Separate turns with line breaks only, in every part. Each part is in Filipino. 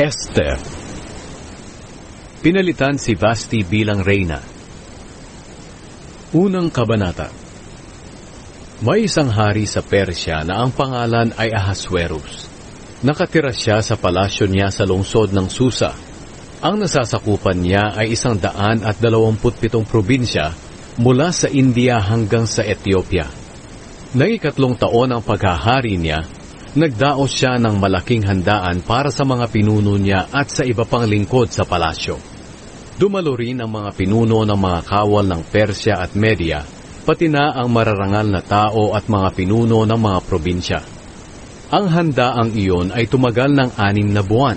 Esther. Pinalitan si Vashti bilang reyna. Unang kabanata. May isang hari sa Persya na ang pangalan ay Ahasuerus. Nakatira siya sa palasyo niya sa lungsod ng Susa. Ang nasasakupan niya ay 127 probinsya mula sa India hanggang sa Ethiopia. Nang 3 taon ang paghahari niya, nagdaos siya ng malaking handaan para sa mga pinuno niya at sa iba pang lingkod sa palasyo. Dumalo rin ang mga pinuno ng mga kawal ng Persya at Media, pati na ang mararangal na tao at mga pinuno ng mga probinsya. Ang handaang iyon ay tumagal ng 6 na buwan,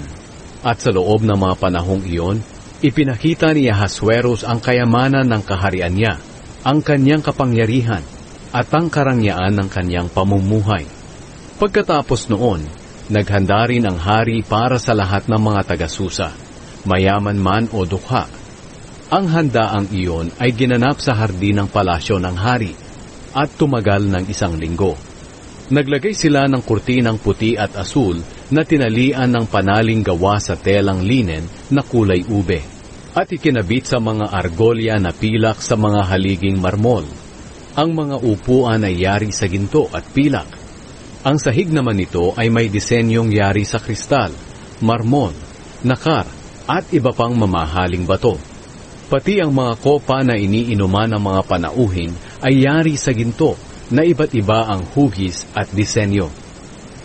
at sa loob ng mga panahong iyon, ipinakita ni Ahasuerus ang kayamanan ng kaharian niya, ang kanyang kapangyarihan, at ang karangyaan ng kanyang pamumuhay. Pagkatapos noon, naghanda rin ang hari para sa lahat ng mga taga-Susa, mayaman man o dukha. Ang handaang iyon ay ginanap sa hardin ng palasyo ng hari at tumagal ng 1 linggo. Naglagay sila ng kurtinang puti at asul na tinalian ng panaling gawa sa telang linen na kulay ube at ikinabit sa mga argolya na pilak sa mga haliging marmol. Ang mga upuan ay yari sa ginto at pilak. Ang sahig naman nito ay may disenyong yari sa kristal, marmol, nakar, at iba pang mamahaling bato. Pati ang mga kopa na iniinuman ng mga panauhin ay yari sa ginto na iba't iba ang hugis at disenyo.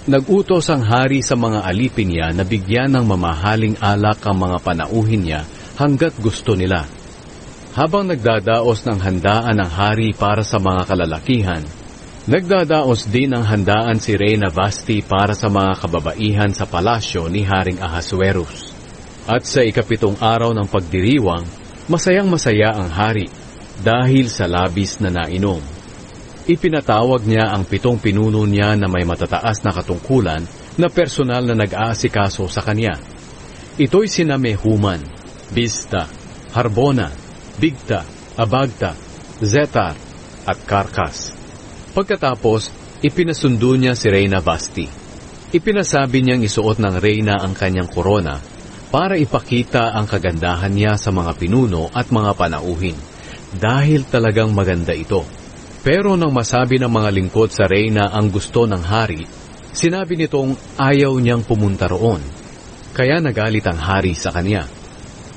Nagutos ang hari sa mga alipin niya na bigyan ng mamahaling alak ang mga panauhin niya hanggat gusto nila. Habang nagdadaos ng handaan ng hari para sa mga kalalakihan, nagdadaos din ang handaan si Reyna Vashti para sa mga kababaihan sa palasyo ni Haring Ahasuerus. At sa 7 araw ng pagdiriwang, masayang-masaya ang hari dahil sa labis na nainom. Ipinatawag niya ang 7 pinuno niya na may matataas na katungkulan na personal na nag-aasikaso sa kanya. Ito'y sina Mehuman, Bizta, Harbona, Bigta, Abagta, Zetar, at Karkas. Pagkatapos, ipinasundo niya si Reyna Vashti. Ipinasabi niyang isuot ng reyna ang kanyang korona para ipakita ang kagandahan niya sa mga pinuno at mga panauhin, dahil talagang maganda ito. Pero nang masabi ng mga lingkod sa reyna ang gusto ng hari, sinabi nitong ayaw niyang pumunta roon. Kaya nagalit ang hari sa kanya.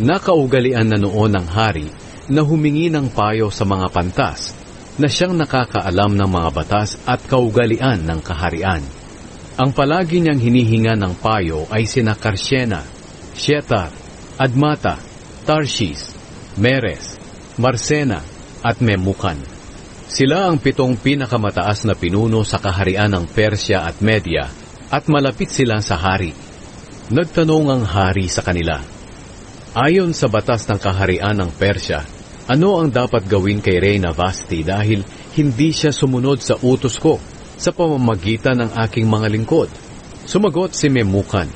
Nakaugalian na noon ng hari na humingi ng payo sa mga pantas, na siyang nakakaalam ng mga batas at kaugalian ng kaharian. Ang palagi niyang hinihinga ng payo ay sina Karshena, Shetar, Admata, Tarshish, Meres, Marsena, at Memukan. Sila ang 7 pinakamataas na pinuno sa kaharian ng Persya at Media at malapit sila sa hari. Nagtanong ang hari sa kanila, ayon sa batas ng kaharian ng Persya, ano ang dapat gawin kay Reyna Vashti dahil hindi siya sumunod sa utos ko sa pamamagitan ng aking mga lingkod? Sumagot si Memukan,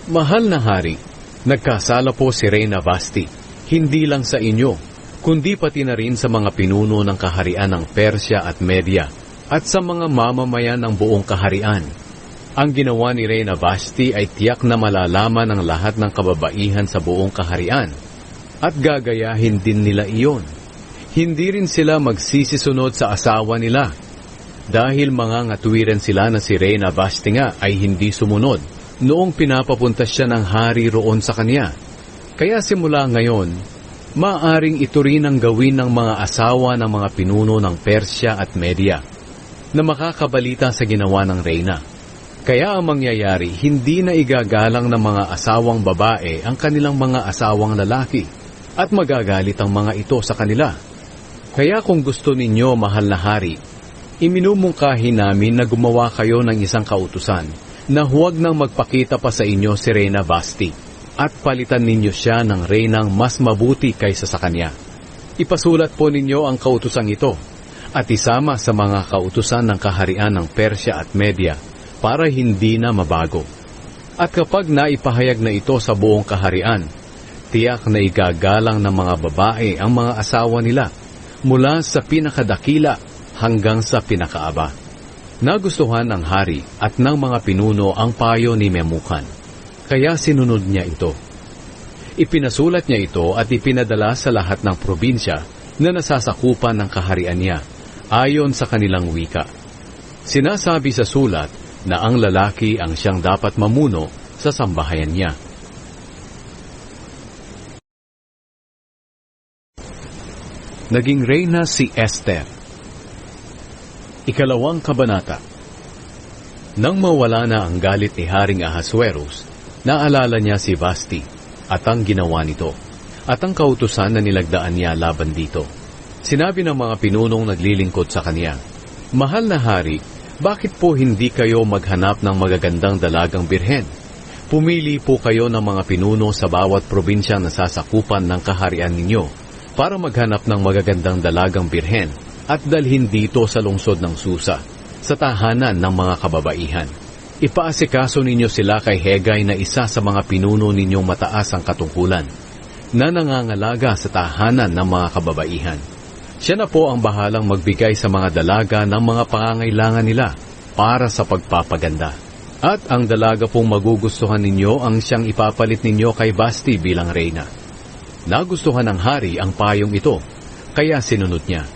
mahal na hari, nagkasala po si Reyna Vashti, hindi lang sa inyo, kundi pati na rin sa mga pinuno ng kaharian ng Persya at Media at sa mga mamamayan ng buong kaharian. Ang ginawa ni Reyna Vashti ay tiyak na malalaman ng lahat ng kababaihan sa buong kaharian. At gagayahin din nila iyon. Hindi rin sila magsisisunod sa asawa nila. Dahil mga ngatuwiran sila na si Reyna Vashti nga ay hindi sumunod noong pinapapunta siya ng hari roon sa kanya. Kaya simula ngayon, maaring ito rin ang gawin ng mga asawa ng mga pinuno ng Persya at Media na makakabalita sa ginawa ng reyna. Kaya ang mangyayari, hindi na igagalang ng mga asawang babae ang kanilang mga asawang lalaki at magagalit ang mga ito sa kanila. Kaya kung gusto ninyo, mahal na hari, iminumungkahi namin na gumawa kayo ng isang kautusan na huwag nang magpakita pa sa inyo si Reyna Vashti at palitan ninyo siya ng reynang mas mabuti kaysa sa kanya. Ipasulat po ninyo ang kautusang ito at isama sa mga kautusan ng kaharian ng Persya at Media para hindi na mabago. At kapag naipahayag na ito sa buong kaharian, tiyak na igagalang ng mga babae ang mga asawa nila mula sa pinakadakila hanggang sa pinakaaba. Nagustuhan ng hari at ng mga pinuno ang payo ni Memukan. kaya sinunod niya ito. Ipinasulat niya ito at ipinadala sa lahat ng probinsya na nasasakupan ng kaharian niya, ayon sa kanilang wika. Sinasabi sa sulat na ang lalaki ang siyang dapat mamuno sa sambahayan niya. Naging reyna si Esther. Ikalawang kabanata. Nang mawala na ang galit ni Haring Ahasuerus, naalala niya si Vasti at ang ginawa nito, at ang kautusan na nilagdaan niya laban dito. Sinabi ng mga pinunong naglilingkod sa kanya, "Mahal na hari, bakit po hindi kayo maghanap ng magagandang dalagang birhen? Pumili po kayo ng mga pinuno sa bawat probinsyang nasasakupan ng kaharian ninyo para maghanap ng magagandang dalagang birhen at dalhin dito sa lungsod ng Susa, sa tahanan ng mga kababaihan. Ipaasikaso ninyo sila kay Hegay na isa sa mga pinuno ninyong mataas ang katungkulan, na nangangalaga sa tahanan ng mga kababaihan. Siya na po ang bahalang magbigay sa mga dalaga ng mga pangangailangan nila para sa pagpapaganda. At ang dalaga pong magugustuhan ninyo ang siyang ipapalit ninyo kay Vasti bilang reyna." Nagustuhan ng hari ang payong ito, kaya sinunod niya.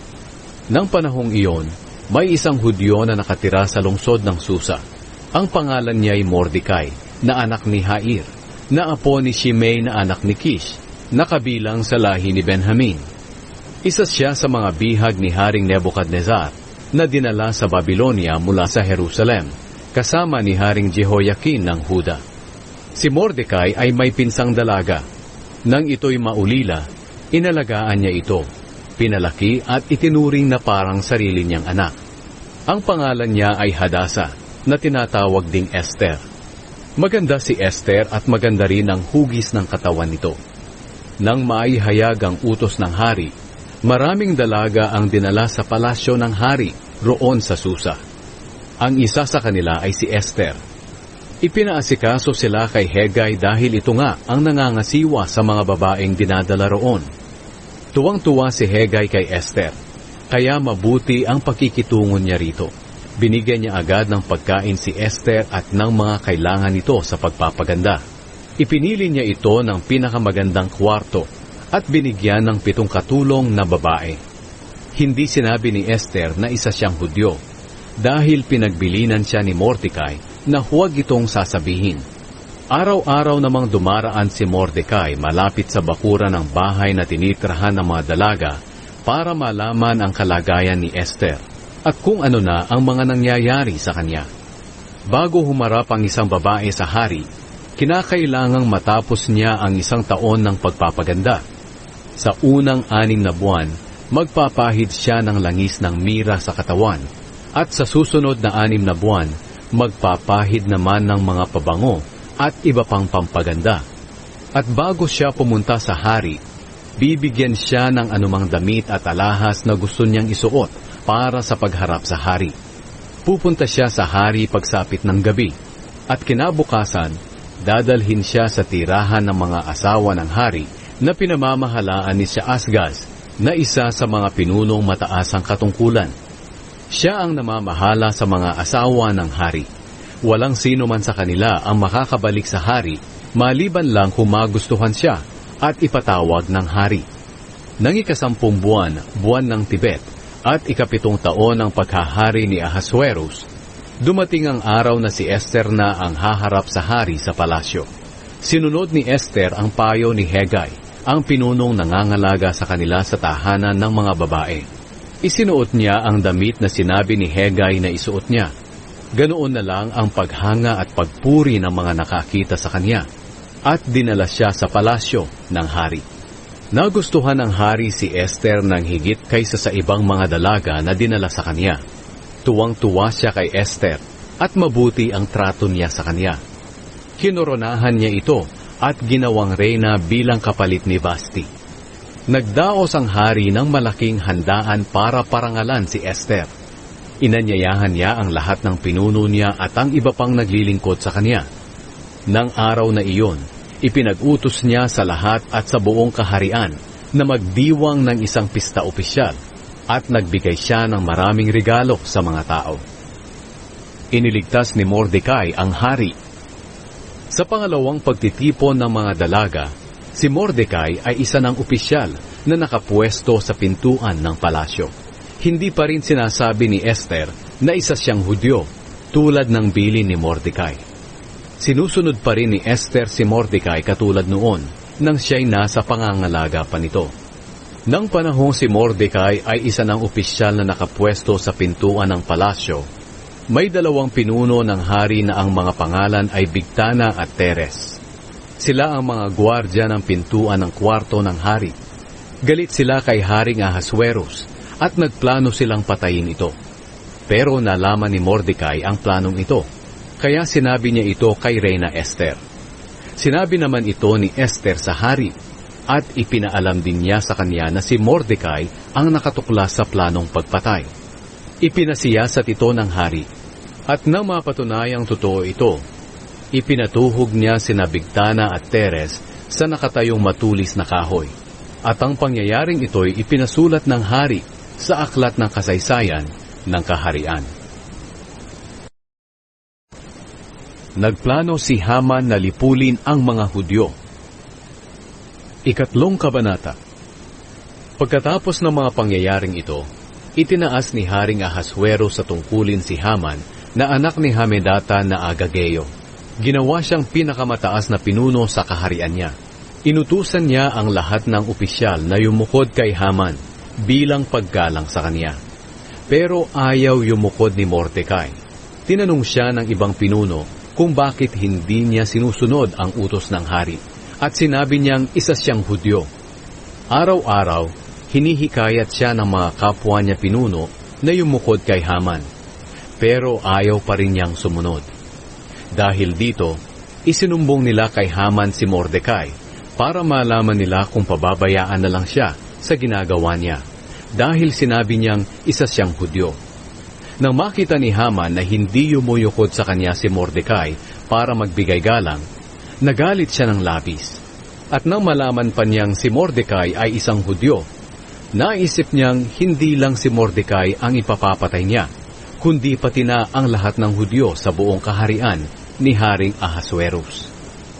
Nang panahong iyon, may isang Hudyo na nakatira sa lungsod ng Susa. Ang pangalan niya ay Mordecai, na anak ni Jair, na apo ni Shimei na anak ni Kish, na kabilang sa lahi ni Benjamin. Isa siya sa mga bihag ni Haring Nebuchadnezzar na dinala sa Babylonia mula sa Jerusalem, kasama ni Haring Jehoiakim ng Huda. Si Mordecai ay may pinsang dalaga. Nang ito'y maulila, inalagaan niya ito, pinalaki at itinuring na parang sarili niyang anak. Ang pangalan niya ay Hadasa, na tinatawag ding Esther. Maganda si Esther at maganda rin ang hugis ng katawan nito. Nang maihayag ang utos ng hari, maraming dalaga ang dinala sa palasyo ng hari roon sa Susa. Ang isa sa kanila ay si Esther. Ipinaasikaso sila kay Hegay dahil ito nga ang nangangasiwa sa mga babaeng dinadala roon. Tuwang-tuwa si Hegay kay Esther, kaya mabuti ang pakikitungon niya rito. Binigyan niya agad ng pagkain si Esther at ng mga kailangan nito sa pagpapaganda. Ipinili niya ito ng pinakamagandang kwarto at binigyan ng 7 katulong na babae. Hindi sinabi ni Esther na isa siyang Hudyo, dahil pinagbilinan siya ni Mordecai na huwag itong sasabihin. Araw-araw namang dumaraan si Mordecai malapit sa bakuran ng bahay na tinitrahan ng mga dalaga para malaman ang kalagayan ni Esther at kung ano na ang mga nangyayari sa kanya. Bago humarap ang isang babae sa hari, kinakailangang matapos niya ang 1 taon ng pagpapaganda. Sa unang 6 na buwan, magpapahid siya ng langis ng mira sa katawan, at sa susunod na 6 na buwan, magpapahid naman ng mga pabango at iba pang pampaganda. At bago siya pumunta sa hari, bibigyan siya ng anumang damit at alahas na gusto niyang isuot para sa pagharap sa hari. Pupunta siya sa hari pagsapit ng gabi, at kinabukasan, dadalhin siya sa tirahan ng mga asawa ng hari na pinamamahalaan ni Shaasgaz, na isa sa mga pinunong mataas ang katungkulan. Siya ang namamahala sa mga asawa ng hari. Walang sino man sa kanila ang makakabalik sa hari, maliban lang kung magustuhan siya at ipatawag ng hari. Nang 10 buwan, buwan ng Tibet, at 7 taon ng paghahari ni Ahasuerus, dumating ang araw na si Esther na ang haharap sa hari sa palasyo. Sinunod ni Esther ang payo ni Hegay, ang pinunong nangangalaga sa kanila sa tahanan ng mga babae. Isinuot niya ang damit na sinabi ni Hegay na isuot niya. Ganoon na lang ang paghanga at pagpuri ng mga nakakita sa kanya, at dinala siya sa palasyo ng hari. Nagustuhan ng hari si Esther ng higit kaysa sa ibang mga dalaga na dinala sa kanya. Tuwang-tuwa siya kay Esther at mabuti ang trato niya sa kanya. Kinoronahan niya ito at ginawang reyna bilang kapalit ni Vasti. Nagdaos ang hari ng malaking handaan para parangalan si Esther. Inanyayahan niya ang lahat ng pinuno niya at ang iba pang naglilingkod sa kanya. Nang araw na iyon, ipinag-utos niya sa lahat at sa buong kaharian na magdiwang ng isang pista opisyal at nagbigay siya ng maraming regalo sa mga tao. Iniligtas ni Mordecai ang hari. Sa pangalawang pagtitipon ng mga dalaga, si Mordecai ay isa ng opisyal na nakapwesto sa pintuan ng palasyo. Hindi pa rin sinasabi ni Esther na isa siyang Hudyo, tulad ng bilin ni Mordecai. Sinusunod pa rin ni Esther si Mordecai katulad noon, nang siya'y nasa pangangalaga pa nito. Nang panahong si Mordecai ay isa ng opisyal na nakapwesto sa pintuan ng palasyo, may dalawang pinuno ng hari na ang mga pangalan ay Bigtana at Teres. Sila ang mga gwardya ng pintuan ng kwarto ng hari. Galit sila kay Haring Ahasuerus at nagplano silang patayin ito. Pero nalaman ni Mordecai ang planong ito, kaya sinabi niya ito kay Reyna Esther. Sinabi naman ito ni Esther sa hari, at ipinaalam din niya sa kanya na si Mordecai ang nakatuklas sa planong pagpatay. Ipinasiyasat ito ng hari, at nang mapatunayang totoo ito, ipinatuhog niya sina Bigtana at Teres sa nakatayong matulis na kahoy. At ang pangyayaring ito'y ipinasulat ng hari sa aklat ng kasaysayan ng kaharian. Nagplano si Haman na lipulin ang mga Hudyo. Ikatlong kabanata. Pagkatapos ng mga pangyayaring ito, itinaas ni Haring Ahasuerus sa tungkulin si Haman na anak ni Hamedata na Agageo. Ginawa siyang pinakamataas na pinuno sa kaharian niya. Inutusan niya ang lahat ng opisyal na yumukod kay Haman bilang paggalang sa kanya. Pero ayaw yumukod ni Mordecai. Tinanong siya ng ibang pinuno kung bakit hindi niya sinusunod ang utos ng hari. At sinabi niyang isa siyang Hudyo. Araw-araw, hinihikayat siya ng mga kapwa niya pinuno na yumukod kay Haman. Pero ayaw pa rin niyang sumunod. Dahil dito, isinumbong nila kay Haman si Mordecai para malaman nila kung pababayaan na lang siya sa ginagawa niya. Dahil sinabi niyang isa siyang Hudyo. Nang makita ni Haman na hindi yumuyukod sa kanya si Mordecai para magbigay galang, nagalit siya ng labis. At nang malaman pa niyang si Mordecai ay isang Hudyo, naisip niyang hindi lang si Mordecai ang ipapapatay niya, kundi pati na ang lahat ng Hudyo sa buong kaharian ni Haring Ahasuerus.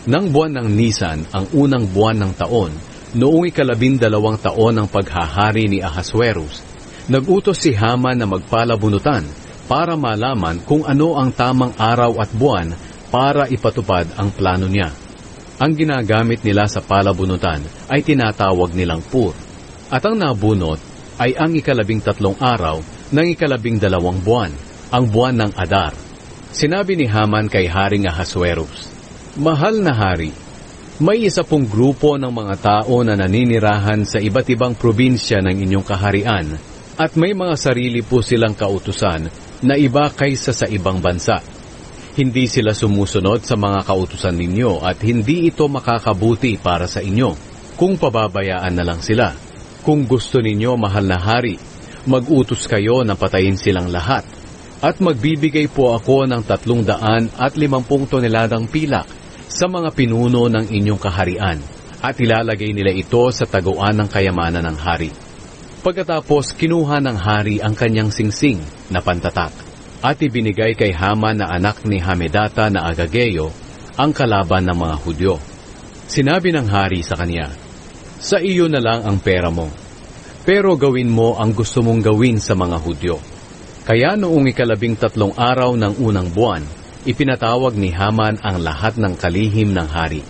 Nang buwan ng Nisan, ang unang buwan ng taon, noong 12 taon ng paghahari ni Ahasuerus, nagutos si Haman na magpalabunutan para malaman kung ano ang tamang araw at buwan para ipatupad ang plano niya. Ang ginagamit nila sa palabunutan ay tinatawag nilang Pur, at ang nabunot ay ang 13 araw ng 12 buwan, ang buwan ng Adar. Sinabi ni Haman kay Haring Ahasuerus, "Mahal na hari, may isa pong grupo ng mga tao na naninirahan sa iba't ibang probinsya ng inyong kaharian at may mga sarili po silang kautusan na iba kaysa sa ibang bansa. Hindi sila sumusunod sa mga kautusan ninyo at hindi ito makakabuti para sa inyo kung pababayaan na lang sila. Kung gusto ninyo, mahal na hari, mag-utos kayo na patayin silang lahat at magbibigay po ako ng 350 toneladang pilak sa mga pinuno ng inyong kaharian at ilalagay nila ito sa taguan ng kayamanan ng hari." Pagkatapos, kinuha ng hari ang kanyang singsing na pantatak at ibinigay kay Haman na anak ni Hamedata na Agageo ang kalaban ng mga Hudyo. Sinabi ng hari sa kanya, "Sa iyo na lang ang pera mo, pero gawin mo ang gusto mong gawin sa mga Hudyo." Kaya noong 13 araw ng unang buwan, ipinatawag ni Haman ang lahat ng kalihim ng hari.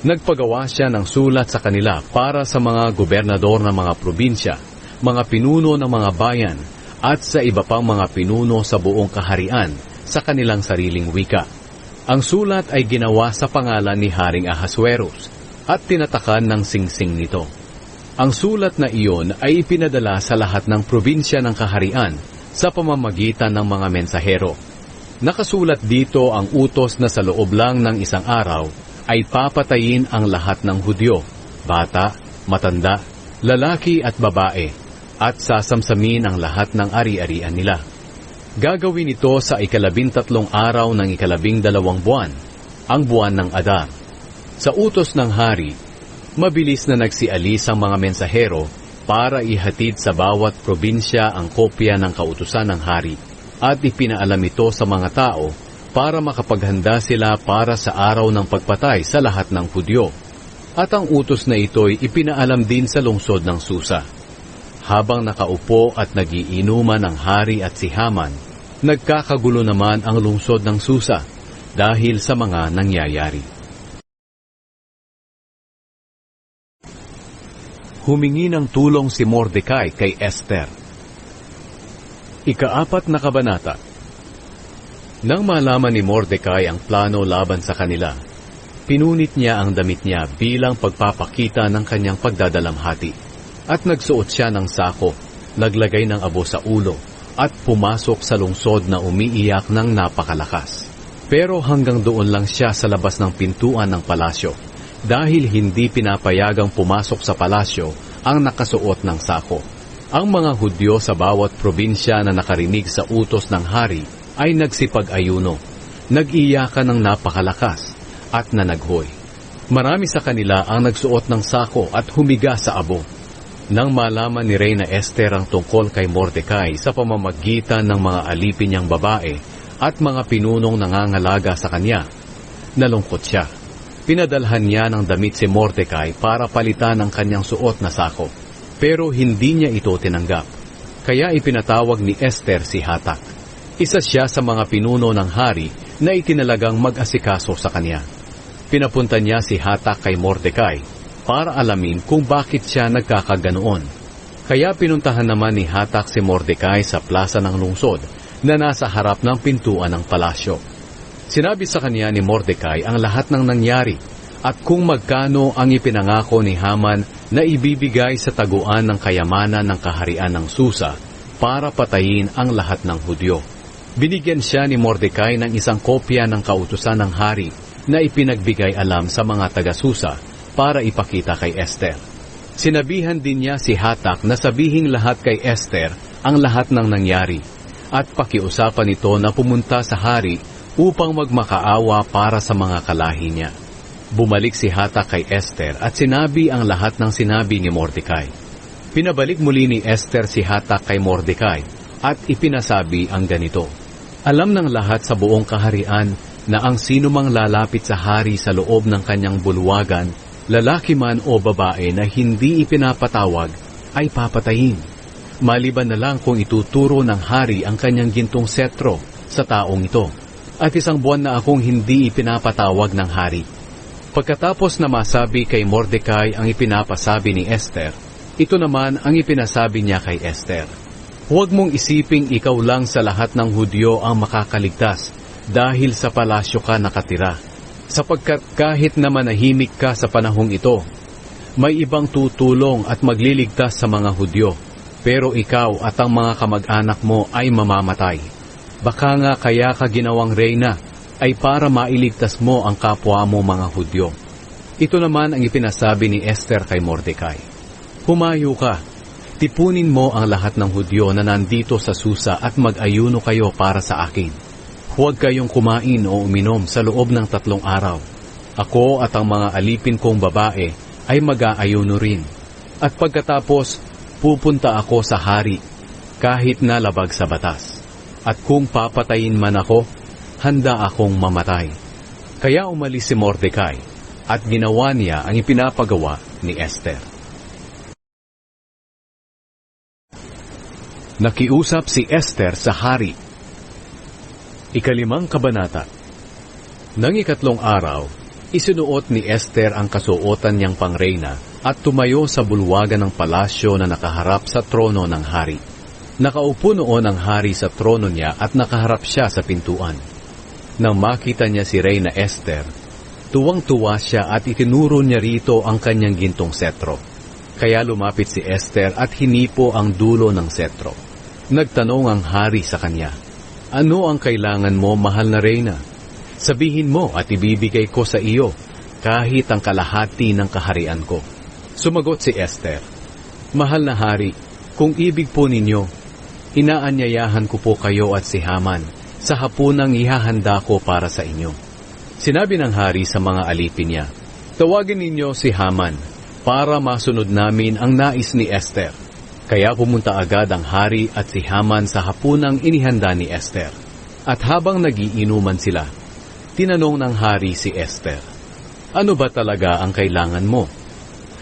Nagpagawa siya ng sulat sa kanila para sa mga gobernador ng mga probinsya, mga pinuno ng mga bayan, at sa iba pang mga pinuno sa buong kaharian sa kanilang sariling wika. Ang sulat ay ginawa sa pangalan ni Haring Ahasuerus at tinatakan ng singsing nito. Ang sulat na iyon ay ipinadala sa lahat ng probinsya ng kaharian sa pamamagitan ng mga mensahero. Nakasulat dito ang utos na sa loob lang ng isang araw ay papatayin ang lahat ng Hudyo, bata, matanda, lalaki at babae, at sasamsamin ang lahat ng ari-arian nila. Gagawin ito sa 13 araw ng 12 buwan, ang buwan ng Adar. Sa utos ng hari, mabilis na nagsialis ang mga mensahero para ihatid sa bawat probinsya ang kopya ng kautusan ng hari at ipinaalam ito sa mga tao para makapaghanda sila para sa araw ng pagpatay sa lahat ng Hudyo. At ang utos na ito'y ipinaalam din sa lungsod ng Susa. Habang nakaupo at nagiinuman ang hari at si Haman, nagkakagulo naman ang lungsod ng Susa dahil sa mga nangyayari. Humingi ng tulong si Mordecai kay Esther. Ika-4 na kabanata. Nang malaman ni Mordecai ang plano laban sa kanila, pinunit niya ang damit niya bilang pagpapakita ng kanyang pagdadalamhati, at nagsuot siya ng sako, naglagay ng abo sa ulo, at pumasok sa lungsod na umiiyak ng napakalakas. Pero hanggang doon lang siya sa labas ng pintuan ng palasyo, dahil hindi pinapayagang pumasok sa palasyo ang nakasuot ng sako. Ang mga Hudyo sa bawat probinsya na nakarinig sa utos ng hari ay nagsipag-ayuno, nag-iyakan ng napakalakas at nanaghoy. Marami sa kanila ang nagsuot ng sako at humiga sa abo. Nang malaman ni Reyna Esther ang tungkol kay Mordecai sa pamamagitan ng mga alipin niyang babae at mga pinunong nangangalaga sa kanya, nalungkot siya. Pinadalhan niya ng damit si Mordecai para palitan ang kanyang suot na sako. Pero hindi niya ito tinanggap. Kaya ipinatawag ni Esther si Hatak. Isa siya sa mga pinuno ng hari na itinalagang mag-asikaso sa kanya. Pinapunta niya si Hatak kay Mordecai para alamin kung bakit siya nagkakaganoon. Kaya pinuntahan naman ni Hatak si Mordecai sa plaza ng lungsod na nasa harap ng pintuan ng palasyo. Sinabi sa kanya ni Mordecai ang lahat ng nangyari at kung magkano ang ipinangako ni Haman na ibibigay sa taguan ng kayamanan ng kaharian ng Susa para patayin ang lahat ng Hudyo. Binigyan siya ni Mordecai ng isang kopya ng kautusan ng hari na ipinagbigay alam sa mga taga-Susa para ipakita kay Esther. Sinabihan din niya si Hatak na sabihing lahat kay Esther ang lahat ng nangyari at pakiusapan ito na pumunta sa hari upang magmakaawa para sa mga kalahi niya. Bumalik si Hatak kay Esther at sinabi ang lahat ng sinabi ni Mordecai. Pinabalik muli ni Esther si Hatak kay Mordecai at ipinasabi ang ganito. Alam ng lahat sa buong kaharian na ang sinumang lalapit sa hari sa loob ng kanyang bulwagan, lalaki man o babae na hindi ipinapatawag, ay papatayin. Maliban na lang kung ituturo ng hari ang kanyang gintong setro sa taong ito. At 1 buwan na akong hindi ipinapatawag ng hari. Pagkatapos na masabi kay Mordecai ang ipinapasabi ni Esther, ito naman ang ipinasabi niya kay Esther. Huwag mong isiping ikaw lang sa lahat ng Hudyo ang makakaligtas dahil sa palasyo ka nakatira. Sapagkat kahit na manahimik ka sa panahong ito, may ibang tutulong at magliligtas sa mga Hudyo, pero ikaw at ang mga kamag-anak mo ay mamamatay. Baka nga kaya ka ginawang reyna ay para mailigtas mo ang kapwa mo mga Hudyo. Ito naman ang ipinasabi ni Esther kay Mordecai. Humayo ka, tipunin mo ang lahat ng Hudyo na nandito sa Susa at mag-ayuno kayo para sa akin. Huwag kayong kumain o uminom sa loob ng 3 araw. Ako at ang mga alipin kong babae ay mag-aayuno rin. At pagkatapos, pupunta ako sa hari, kahit na labag sa batas. At kung papatayin man ako, handa akong mamatay. Kaya umalis si Mordecai at ginawa niya ang ipinapagawa ni Esther. Nakiusap si Esther sa hari. 5 kabanata. Nang 3 araw, isinuot ni Esther ang kasuotan niyang pangreyna at tumayo sa bulwagan ng palasyo na nakaharap sa trono ng hari. Nakaupo noon ang hari sa trono niya at nakaharap siya sa pintuan. Nang makita niya si Reyna Esther, tuwang-tuwa siya at itinuro niya rito ang kanyang gintong setro. Kaya lumapit si Esther at hinipo ang dulo ng setro. Nagtanong ang hari sa kanya, ano ang kailangan mo, mahal na Reyna? Sabihin mo at ibibigay ko sa iyo kahit ang kalahati ng kaharian ko. Sumagot si Esther, mahal na hari, kung ibig po ninyo, inaanyayahan ko po kayo at si Haman sa hapunang ihahanda ko para sa inyo. Sinabi ng hari sa mga alipin niya, tawagin ninyo si Haman para masunod namin ang nais ni Esther. Kaya pumunta agad ang hari at si Haman sa hapunang inihanda ni Esther. At habang nagiinuman sila, tinanong ng hari si Esther, "Ano ba talaga ang kailangan mo?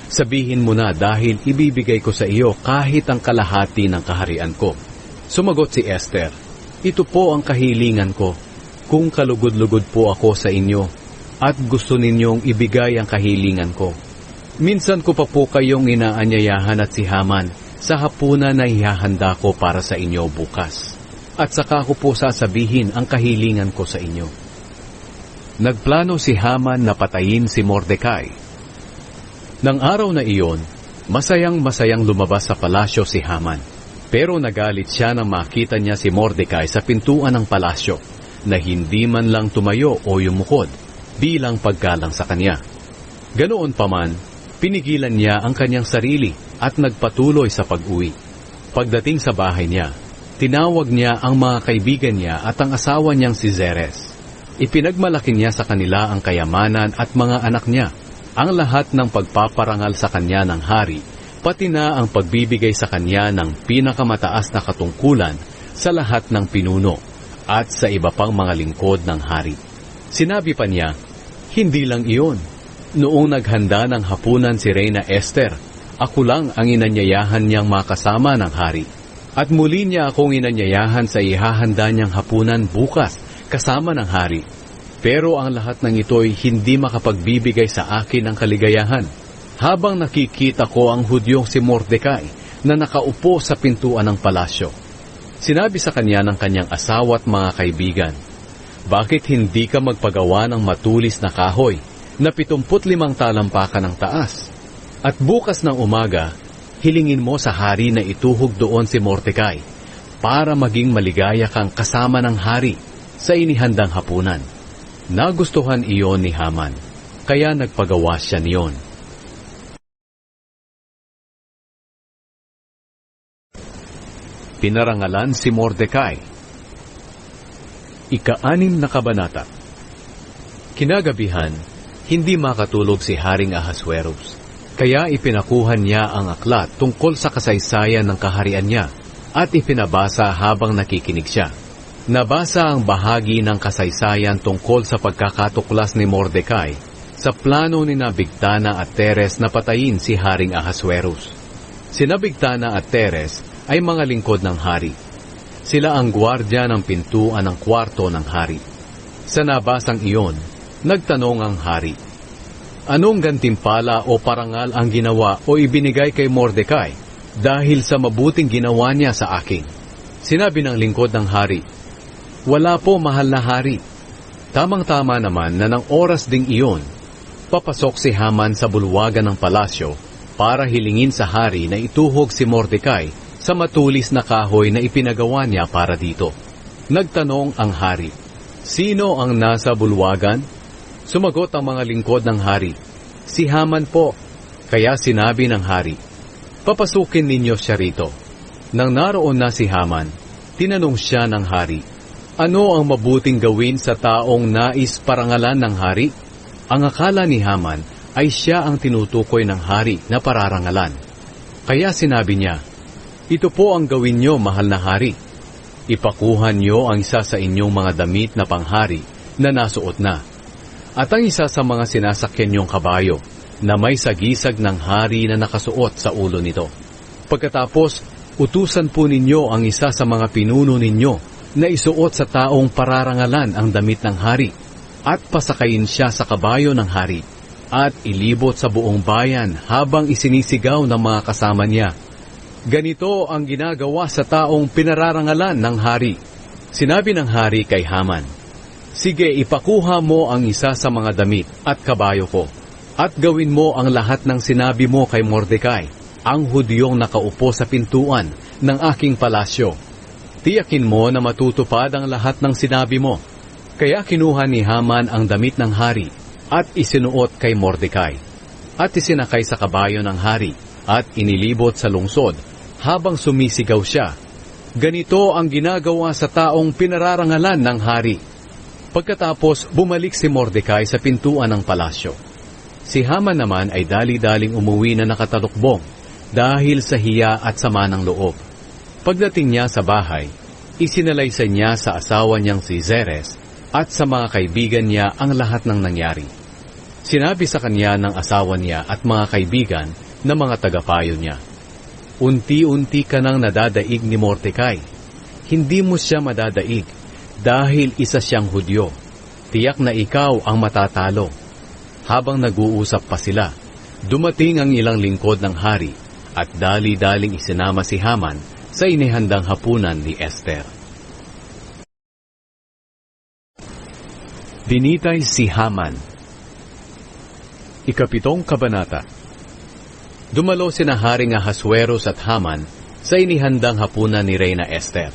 Sabihin mo na dahil ibibigay ko sa iyo kahit ang kalahati ng kaharian ko." Sumagot si Esther, "Ito po ang kahilingan ko. Kung kalugod-lugod po ako sa inyo at gusto ninyong ibigay ang kahilingan ko. Minsan ko pa po kayong inaanyayahan at si Haman sa hapunan na ihahanda ko para sa inyo bukas. At saka ko po sasabihin ang kahilingan ko sa inyo." Nagplano si Haman na patayin si Mordecai. Nang araw na iyon, masayang-masayang lumabas sa palasyo si Haman. Pero nagalit siya nang makita niya si Mordecai sa pintuan ng palasyo na hindi man lang tumayo o yumukod bilang paggalang sa kanya. Ganoon pa man, pinigilan niya ang kanyang sarili at nagpatuloy sa pag-uwi. Pagdating sa bahay niya, tinawag niya ang mga kaibigan niya at ang asawa niyang si Zeres. Ipinagmalaki niya sa kanila ang kayamanan at mga anak niya, ang lahat ng pagpaparangal sa kanya ng hari, pati na ang pagbibigay sa kanya ng pinakamataas na katungkulan sa lahat ng pinuno at sa iba pang mga lingkod ng hari. Sinabi pa niya, "Hindi lang iyon. Noong naghanda ng hapunan si Reyna Esther, ako lang ang inanyayahan niyang makasama ng hari. At muli niya akong inanyayahan sa ihahanda niyang hapunan bukas kasama ng hari. Pero ang lahat ng ito'y hindi makapagbibigay sa akin ng kaligayahan. Habang nakikita ko ang Hudyong si Mordecai na nakaupo sa pintuan ng palasyo." Sinabi sa kanya ng kanyang asawa at mga kaibigan, "Bakit hindi ka magpagawa ng matulis na kahoy na 75 talampakan ng taas? At bukas ng umaga, hilingin mo sa hari na ituhog doon si Mordecai para maging maligaya kang kasama ng hari sa inihandang hapunan." Nagustuhan iyon ni Haman, kaya nagpagawa siya niyon. Pinarangalan si Mordecai. Ika-6 na kabanata. Kinagabihan, hindi makatulog si Haring Ahasuerus. Kaya ipinakuhan niya ang aklat tungkol sa kasaysayan ng kaharian niya at ipinabasa habang nakikinig siya. Nabasa ang bahagi ng kasaysayan tungkol sa pagkakatuklas ni Mordecai sa plano ni Bigtana at Teres na patayin si Haring Ahasuerus. Sina Bigtana at Teres ay mga lingkod ng hari. Sila ang gwardya ng pintuan ng kwarto ng hari. Sa nabasang iyon, nagtanong ang hari, "Anong gantimpala o parangal ang ginawa o ibinigay kay Mordecai dahil sa mabuting ginawa niya sa akin?" Sinabi ng lingkod ng hari, "Wala po, mahal na hari." Tamang-tama naman na ng oras ding iyon, papasok si Haman sa bulwagan ng palasyo para hilingin sa hari na ituhog si Mordecai sa matulis na kahoy na ipinagawa niya para dito. Nagtanong ang hari, "Sino ang nasa bulwagan?" Sumagot ang mga lingkod ng hari, "Si Haman po." Kaya sinabi ng hari, "Papasukin ninyo siya rito." Nang naroon na si Haman, tinanong siya ng hari, "Ano ang mabuting gawin sa taong nais parangalan ng hari?" Ang akala ni Haman ay siya ang tinutukoy ng hari na pararangalan. Kaya sinabi niya, "Ito po ang gawin niyo, mahal na hari. Ipakuha niyo ang isa sa inyong mga damit na panghari na nasuot na, at ang isa sa mga sinasakyan niyong kabayo na may sagisag ng hari na nakasuot sa ulo nito. Pagkatapos, utusan po ninyo ang isa sa mga pinuno ninyo na isuot sa taong pararangalan ang damit ng hari at pasakayin siya sa kabayo ng hari at ilibot sa buong bayan habang isinisigaw ng mga kasama niya, 'Ganito ang ginagawa sa taong pinararangalan ng hari.'" Sinabi ng hari kay Haman, "Sige, ipakuha mo ang isa sa mga damit at kabayo ko, at gawin mo ang lahat ng sinabi mo kay Mordecai, ang Hudyong nakaupo sa pintuan ng aking palasyo. Tiyakin mo na matutupad ang lahat ng sinabi mo." Kaya kinuha ni Haman ang damit ng hari at isinuot kay Mordecai, at isinakay sa kabayo ng hari at inilibot sa lungsod habang sumisigaw siya, "Ganito ang ginagawa sa taong pinararangalan ng hari." Pagkatapos, bumalik si Mordecai sa pintuan ng palasyo. Si Haman naman ay dali-daling umuwi na nakatalukbong dahil sa hiya at sama ng loob. Pagdating niya sa bahay, Isinalaysay niya sa asawa niyang si Zeres at sa mga kaibigan niya ang lahat ng nangyari. Sinabi sa kanya ng asawa niya at mga kaibigan na mga tagapayo niya, "Unti-unti ka nang nadadaig ni Mordecai. Hindi mo siya madadaig dahil isa siyang Hudyo. Tiyak na ikaw ang matatalo." Habang nag-uusap pa sila, dumating ang ilang lingkod ng hari at dali-daling isinama si Haman sa inihandang hapunan ni Esther. Dinitay si Haman. Ikapitong kabanata. Dumalo sina Haring Ahasuerus at Haman sa inihandang hapunan ni Reyna Esther.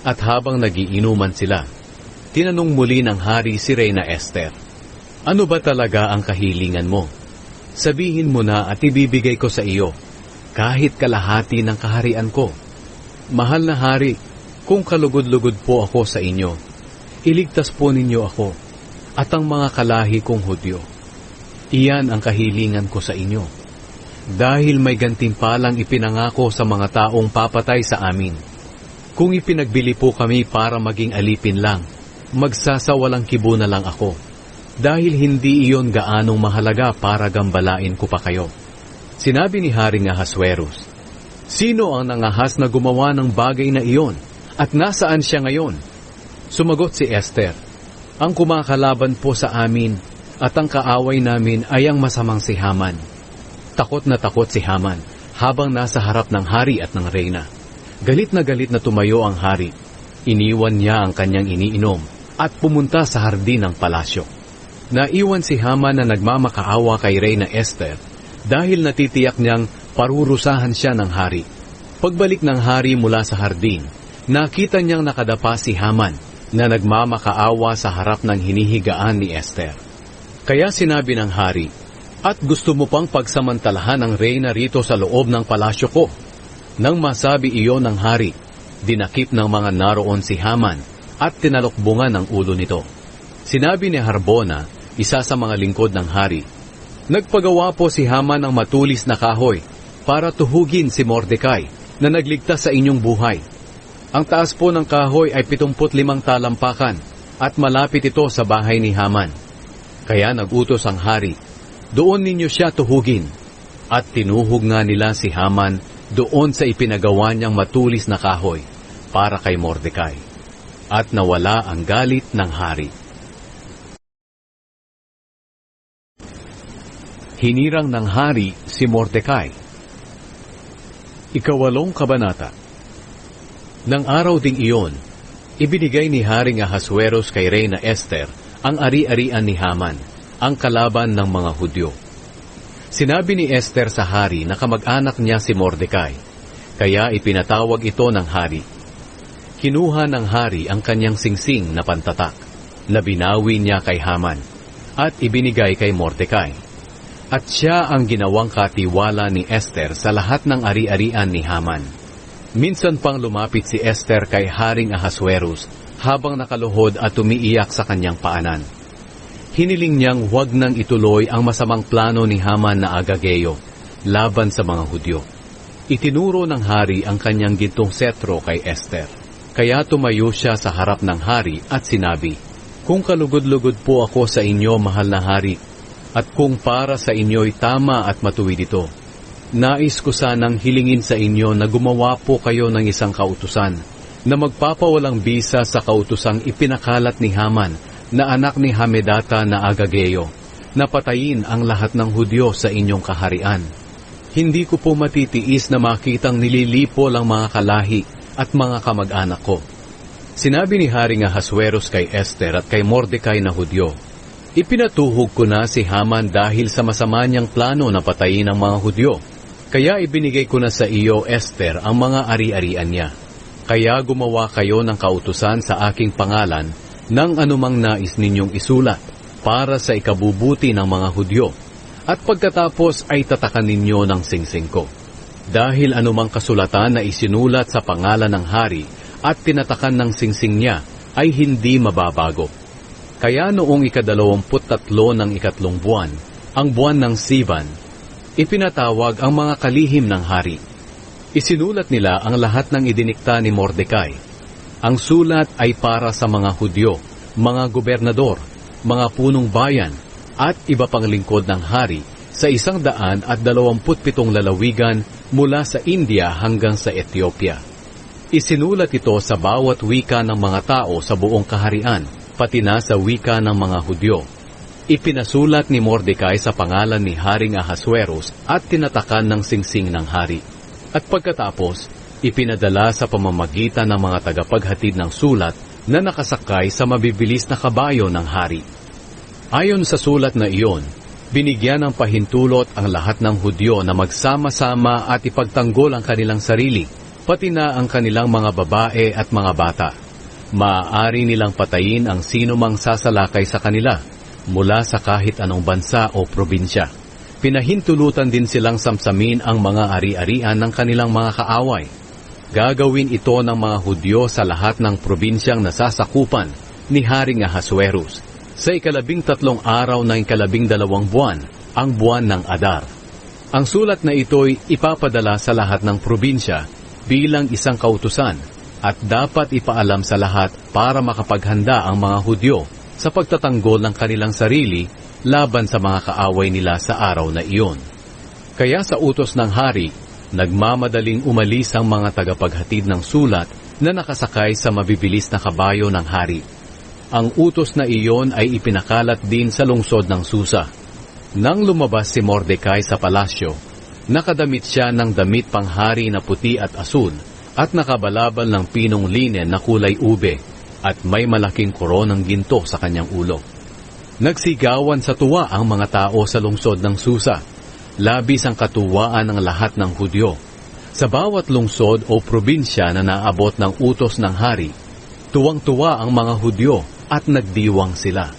At habang nagiinuman sila, tinanong muli ng hari si Reyna Esther, "Ano ba talaga ang kahilingan mo? Sabihin mo na at ibibigay ko sa iyo, kahit kalahati ng kaharian ko. Mahal na hari, kung kalugod-lugod po ako sa inyo, iligtas po ninyo ako at ang mga kalahi kong Hudyo. Iyan ang kahilingan ko sa inyo. Dahil may gantimpalang ipinangako sa mga taong papatay sa amin. Kung ipinagbili po kami para maging alipin lang, magsasawalang kibo na lang ako. Dahil hindi iyon gaanong mahalaga para gambalain ko pa kayo." Sinabi ni Haring Ahasuerus, "Sino ang nangahas na gumawa ng bagay na iyon at nasaan siya ngayon?" Sumagot si Esther, "Ang kumakalaban po sa amin at ang kaaway namin ay ang masamang si Haman." Takot si Haman habang nasa harap ng hari at ng reyna. Galit na tumayo ang hari. Iniwan niya ang kanyang iniinom at pumunta sa hardin ng palasyo. Naiwan si Haman na nagmamakaawa kay Reyna Esther dahil natitiyak niyang parurusahan siya ng hari. Pagbalik ng hari mula sa hardin, nakita niyang nakadapa si Haman na nagmamakaawa sa harap ng hinihigaan ni Esther. Kaya sinabi ng hari, "At gusto mo pang pagsamantalahan ang reyna rito sa loob ng palasyo ko?" Nang masabi iyon ng hari, dinakip ng mga naroon si Haman at tinalokbungan ang ulo nito. Sinabi ni Harbona, isa sa mga lingkod ng hari, "Nagpagawa po si Haman ng matulis na kahoy para tuhugin si Mordecai na nagligtas sa inyong buhay. Ang taas po ng kahoy ay 75 talampakan at malapit ito sa bahay ni Haman. Kaya nagutos ang hari, doon ninyo siya tuhugin." At tinuhog nga nila si Haman doon sa ipinagawa niyang matulis na kahoy para kay Mordecai. At nawala ang galit ng hari. Hinirang ng hari si Mordecai. Ikawalong kabanata. Nang araw ding iyon, ibinigay ni Haring Ahasuerus kay Reyna Esther ang ari-arian ni Haman, ang kalaban ng mga Hudyo. Sinabi ni Esther sa hari na kamag-anak niya si Mordecai, kaya ipinatawag ito ng hari. Kinuha ng hari ang kanyang singsing na pantatak, na binawi niya kay Haman, at ibinigay kay Mordecai. At siya ang ginawang katiwala ni Esther sa lahat ng ari-arian ni Haman. Minsan pang lumapit si Esther kay Haring Ahasuerus habang nakaluhod at umiiyak sa kanyang paanan. Hiniling niyang huwag nang ituloy ang masamang plano ni Haman na Agageo laban sa mga Hudyo. Itinuro ng hari ang kanyang gintong setro kay Esther. Kaya tumayo siya sa harap ng hari at sinabi, "Kung kalugod-lugod po ako sa inyo, mahal na hari, at kung para sa inyo'y tama at matuwid ito, nais ko sanang hilingin sa inyo na gumawa po kayo ng isang kautusan na magpapawalang bisa sa kautusang ipinakalat ni Haman na anak ni Hamedata na Agageo, na patayin ang lahat ng Hudyo sa inyong kaharian. Hindi ko po matitiis na makitang nililipo lang mga kalahi at mga kamag-anak ko." Sinabi ni Haring Ahasuerus kay Esther at kay Mordecai na Hudyo, "Ipinatuhog ko na si Haman dahil sa masama niyang plano na patayin ang mga Hudyo. Kaya ibinigay ko na sa iyo, Esther, ang mga ari-arian niya. Kaya gumawa kayo ng kautusan sa aking pangalan ng anumang nais ninyong isulat para sa ikabubuti ng mga Hudyo, at pagkatapos ay tatakan ninyo ng singsing ko. Dahil anumang kasulatan na isinulat sa pangalan ng hari at tinatakan ng singsing niya ay hindi mababago. Kaya noong 23 ng 3 buwan, ang buwan ng Sivan, ipinatawag ang mga kalihim ng hari. Isinulat nila ang lahat ng idinikta ni Mordecai. Ang sulat ay para sa mga Hudyo, mga gobernador, mga punong bayan, at iba pang lingkod ng hari sa 127 lalawigan mula sa India hanggang sa Ethiopia. Isinulat ito sa bawat wika ng mga tao sa buong kaharian, pati na sa wika ng mga Hudyo. Ipinasulat ni Mordecai sa pangalan ni Haring Ahasuerus at tinatakan ng singsing ng hari. At pagkatapos, ipinadala sa pamamagitan ng mga tagapaghatid ng sulat na nakasakay sa mabibilis na kabayo ng hari. Ayon sa sulat na iyon, binigyan ng pahintulot ang lahat ng Hudyo na magsama-sama at ipagtanggol ang kanilang sarili, pati na ang kanilang mga babae at mga bata. Maaari nilang patayin ang sino mang sasalakay sa kanila, mula sa kahit anong bansa o probinsya. Pinahintulutan din silang samsamin ang mga ari-arian ng kanilang mga kaaway. Gagawin ito ng mga Hudyo sa lahat ng probinsyang nasasakupan ni Haring Ahasuerus sa 13 araw ng 12 buwan, ang buwan ng Adar. Ang sulat na ito'y ipapadala sa lahat ng probinsya bilang isang kautusan at dapat ipaalam sa lahat para makapaghanda ang mga Hudyo sa pagtatanggol ng kanilang sarili laban sa mga kaaway nila sa araw na iyon. Kaya sa utos ng hari, nagmamadaling umalis ang mga tagapaghatid ng sulat na nakasakay sa mabibilis na kabayo ng hari. Ang utos na iyon ay ipinakalat din sa lungsod ng Susa. Nang lumabas si Mordecai sa palasyo, nakadamit siya ng damit panghari na puti at asul at nakabalabal ng pinong linen na kulay ube at may malaking koronang ginto sa kanyang ulo. Nagsigawan sa tuwa ang mga tao sa lungsod ng Susa. Labis ang katuwaan ng lahat ng Hudyo. Sa bawat lungsod o probinsya na naabot ng utos ng hari, tuwang-tuwa ang mga Hudyo at nagdiwang sila.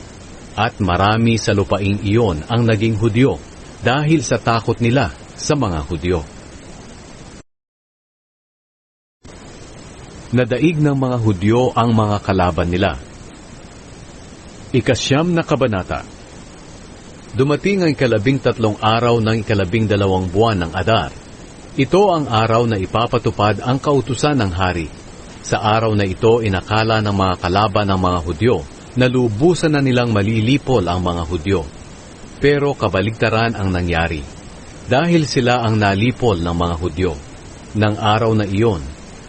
At marami sa lupaing iyon ang naging Hudyo dahil sa takot nila sa mga Hudyo. Nadaig ng mga Hudyo ang mga kalaban nila. 9 na kabanata. Dumating ang 13 araw ng 12 buwan ng Adar. Ito ang araw na ipapatupad ang kautusan ng hari. Sa araw na ito, inakala ng mga kalaban ng mga Hudyo na lubusan na nilang malilipol ang mga Hudyo. Pero kabaligtaran ang nangyari. Dahil sila ang nalipol ng mga Hudyo. Nang araw na iyon,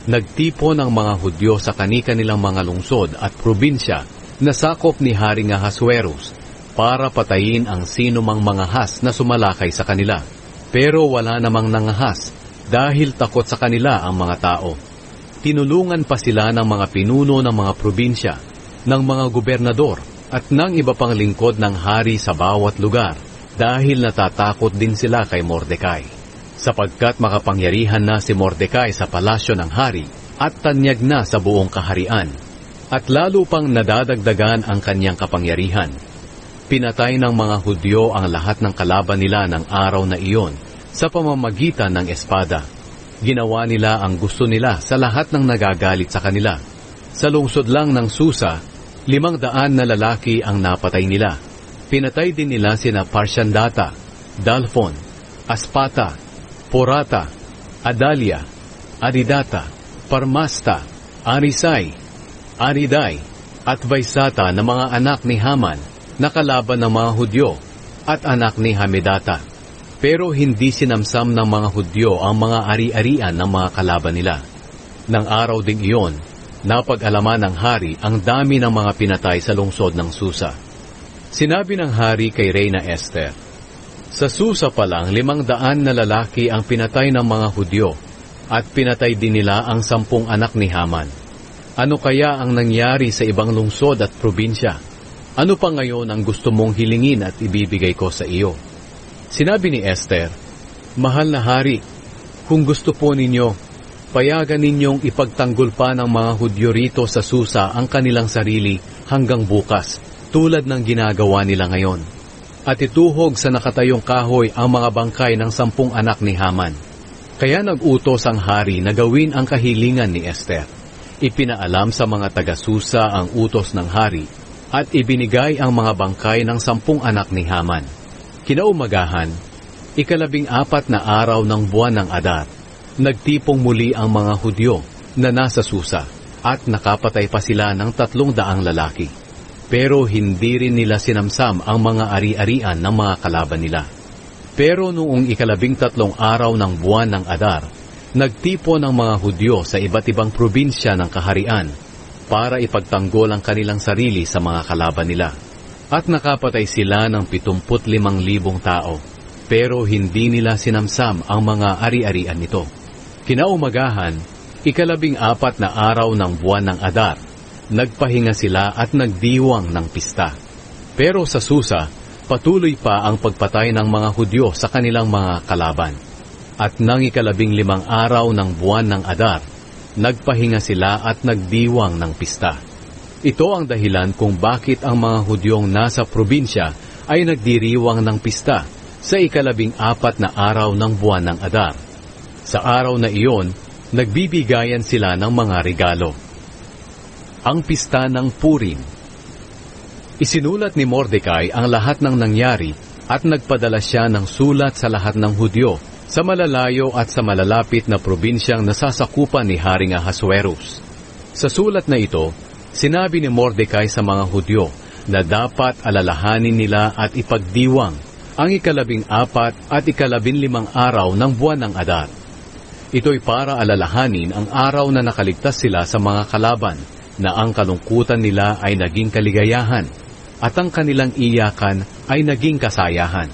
nagtipon ang mga Hudyo sa kani-kanilang mga lungsod at probinsya na sakop ni Haring Ahasuerus para patayin ang sino mang mangahas na sumalakay sa kanila. Pero wala namang nangahas dahil takot sa kanila ang mga tao. Tinulungan pa sila ng mga pinuno ng mga probinsya, ng mga gobernador at ng iba pang lingkod ng hari sa bawat lugar dahil natatakot din sila kay Mordecai. Sapagkat makapangyarihan na si Mordecai sa palasyo ng hari at tanyag na sa buong kaharian, at lalo pang nadadagdagan ang kanyang kapangyarihan. Pinatay ng mga Hudyo ang lahat ng kalaban nila ng araw na iyon sa pamamagitan ng espada. Ginawa nila ang gusto nila sa lahat ng nagagalit sa kanila. Sa lungsod lang ng Susa, 500 na lalaki ang napatay nila. Pinatay din nila sina Parshandata, Dalphon, Aspata, Porata, Adalia, Aridata, Parmasta, Arisai, Ariday, at Vaisata na mga anak ni Haman na kalaban ng mga Hudyo at anak ni Hamedata. Pero hindi sinamsam ng mga Hudyo ang mga ari-arian ng mga kalaban nila. Nang araw ding iyon, napag-alaman ng hari ang dami ng mga pinatay sa lungsod ng Susa. Sinabi ng hari kay Reyna Esther, "Sa Susa pa lang 500 na lalaki ang pinatay ng mga Hudyo at pinatay din nila ang 10 anak ni Haman. Ano kaya ang nangyari sa ibang lungsod at probinsya? Ano pa ngayon ang gusto mong hilingin at ibibigay ko sa iyo?" Sinabi ni Esther, "Mahal na hari, kung gusto po ninyo, payagan ninyong ipagtanggol pa ng mga Hudyo rito sa Susa ang kanilang sarili hanggang bukas, tulad ng ginagawa nila ngayon. At ituhog sa nakatayong kahoy ang mga bangkay ng 10 anak ni Haman." Kaya nag-utos ang hari na gawin ang kahilingan ni Esther. Ipinaalam sa mga taga-Susa ang utos ng hari at ibinigay ang mga bangkay ng 10 anak ni Haman. Kinaumagahan, 14 na araw ng buwan ng Adar, nagtipong muli ang mga Hudyo na nasa Susa at nakapatay pa sila ng 300 lalaki. Pero hindi rin nila sinamsam ang mga ari-arian ng mga kalaban nila. Pero noong 13 araw ng buwan ng Adar, nagtipon ang mga Hudyo sa iba't ibang probinsya ng kaharian para ipagtanggol ang kanilang sarili sa mga kalaban nila. At nakapatay sila ng 75,000 tao. Pero hindi nila sinamsam ang mga ari-arian nito. Kinaumagahan, 14 na araw ng buwan ng Adar, nagpahinga sila at nagdiwang ng pista. Pero sa Susa, patuloy pa ang pagpatay ng mga Hudyo sa kanilang mga kalaban. At nang 15 araw ng buwan ng Adar, nagpahinga sila at nagdiwang ng pista. Ito ang dahilan kung bakit ang mga Hudyong nasa probinsya ay nagdiriwang ng pista sa 14 na araw ng buwan ng Adar. Sa araw na iyon, nagbibigayan sila ng mga regalo. Ang pista ng Purim. Isinulat ni Mordecai ang lahat ng nangyari at nagpadala siya ng sulat sa lahat ng Hudyo sa malalayo at sa malalapit na probinsyang nasasakupan ni Haring Ahasuerus. Sa sulat na ito, sinabi ni Mordecai sa mga Hudyo na dapat alalahanin nila at ipagdiwang ang 14 at 15 araw ng buwan ng Adar. Ito'y para alalahanin ang araw na nakaligtas sila sa mga kalaban, na ang kalungkutan nila ay naging kaligayahan, at ang kanilang iyakan ay naging kasayahan.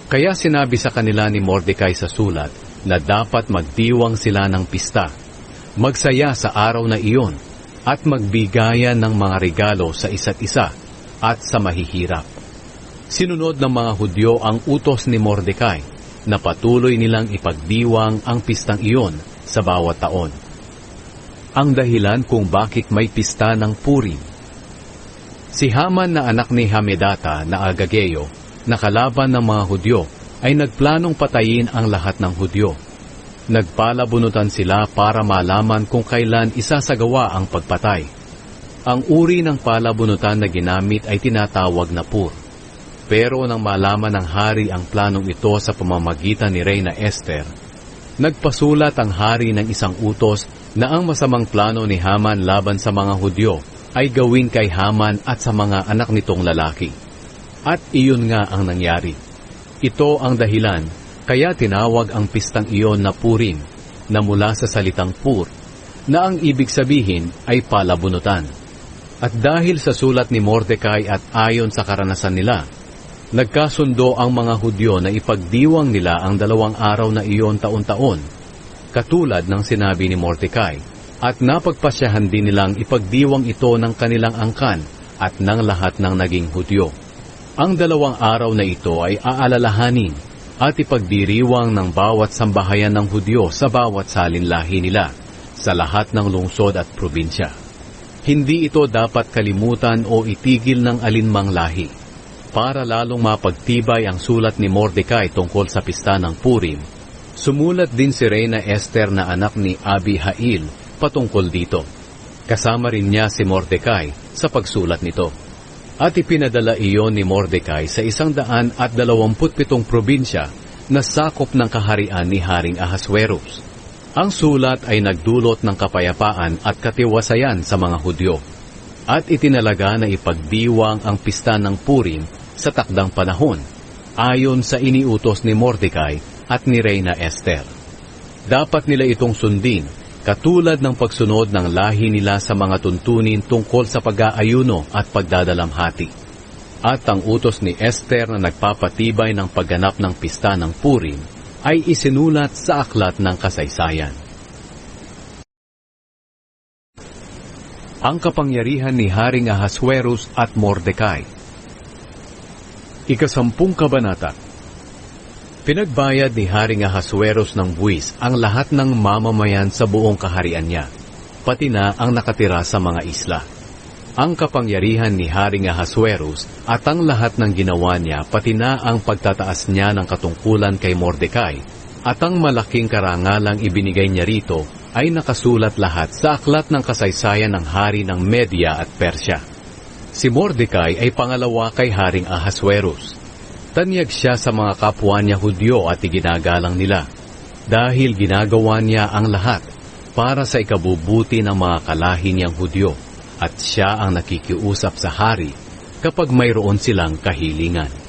Kaya sinabi sa kanila ni Mordecai sa sulat na dapat magdiwang sila ng pista, magsaya sa araw na iyon, at magbigayan ng mga regalo sa isa't isa at sa mahihirap. Sinunod ng mga Hudyo ang utos ni Mordecai na patuloy nilang ipagdiwang ang pistang iyon sa bawat taon. Ang dahilan kung bakit may pista ng Purim. Si Haman na anak ni Hamedata na Agageo, na kalaban ng mga Hudyo, ay nagplanong patayin ang lahat ng Hudyo. Nagpalabunutan sila para malaman kung kailan isasagawa ang pagpatay. Ang uri ng palabunutan na ginamit ay tinatawag na pur. Pero nang malaman ng hari ang planong ito sa pamamagitan ni Reyna Esther, nagpasulat ang hari ng isang utos na ang masamang plano ni Haman laban sa mga Hudyo ay gawin kay Haman at sa mga anak nitong lalaki. At iyon nga ang nangyari. Ito ang dahilan kaya tinawag ang pistang iyon na Purim, na mula sa salitang pur, na ang ibig sabihin ay palabunutan. At dahil sa sulat ni Mordecai at ayon sa karanasan nila, nagkasundo ang mga Hudyo na ipagdiwang nila ang 2 araw na iyon taon-taon, katulad ng sinabi ni Mordecai, at napagpasyahan din nilang ipagdiwang ito ng kanilang angkan at ng lahat ng naging Hudyo. Ang 2 araw na ito ay aalalahanin at ipagdiriwang ng bawat sambahayan ng Hudyo sa bawat salinlahi nila, sa lahat ng lungsod at probinsya. Hindi ito dapat kalimutan o itigil ng alinmang lahi. Para lalong mapagtibay ang sulat ni Mordecai tungkol sa pista ng Purim, sumulat din si Reyna Esther na anak ni Abihail patungkol dito. Kasama rin niya si Mordecai sa pagsulat nito. At ipinadala iyon ni Mordecai sa 127 probinsya na sakop ng kaharian ni Haring Ahasuerus. Ang sulat ay nagdulot ng kapayapaan at katiwasayan sa mga Hudyo, at itinalaga na ipagdiwang ang pista ng Purim sa takdang panahon, ayon sa iniutos ni Mordecai at ni Reyna Esther. Dapat nila itong sundin, katulad ng pagsunod ng lahi nila sa mga tuntunin tungkol sa pag-aayuno at pagdadalamhati. At ang utos ni Esther na nagpapatibay ng pagganap ng pista ng Purim ay isinulat sa aklat ng kasaysayan. Ang kapangyarihan ni Haring Ahasuerus at Mordecai. 10 Kabanata. Pinagbayad ni Haring Ahasuerus ng buwis ang lahat ng mamamayan sa buong kaharian niya, pati na ang nakatira sa mga isla. Ang kapangyarihan ni Haring Ahasuerus at ang lahat ng ginawa niya, pati na ang pagtataas niya ng katungkulan kay Mordecai, at ang malaking karangalang ibinigay niya rito ay nakasulat lahat sa aklat ng kasaysayan ng hari ng Media at Persya. Si Mordecai ay pangalawa kay Haring Ahasuerus. Tanyag siya sa mga kapwa niya Hudyo at iginagalang nila, dahil ginagawa niya ang lahat para sa ikabubuti ng mga kalahi niyang Hudyo, at siya ang nakikiusap sa hari kapag mayroon silang kahilingan.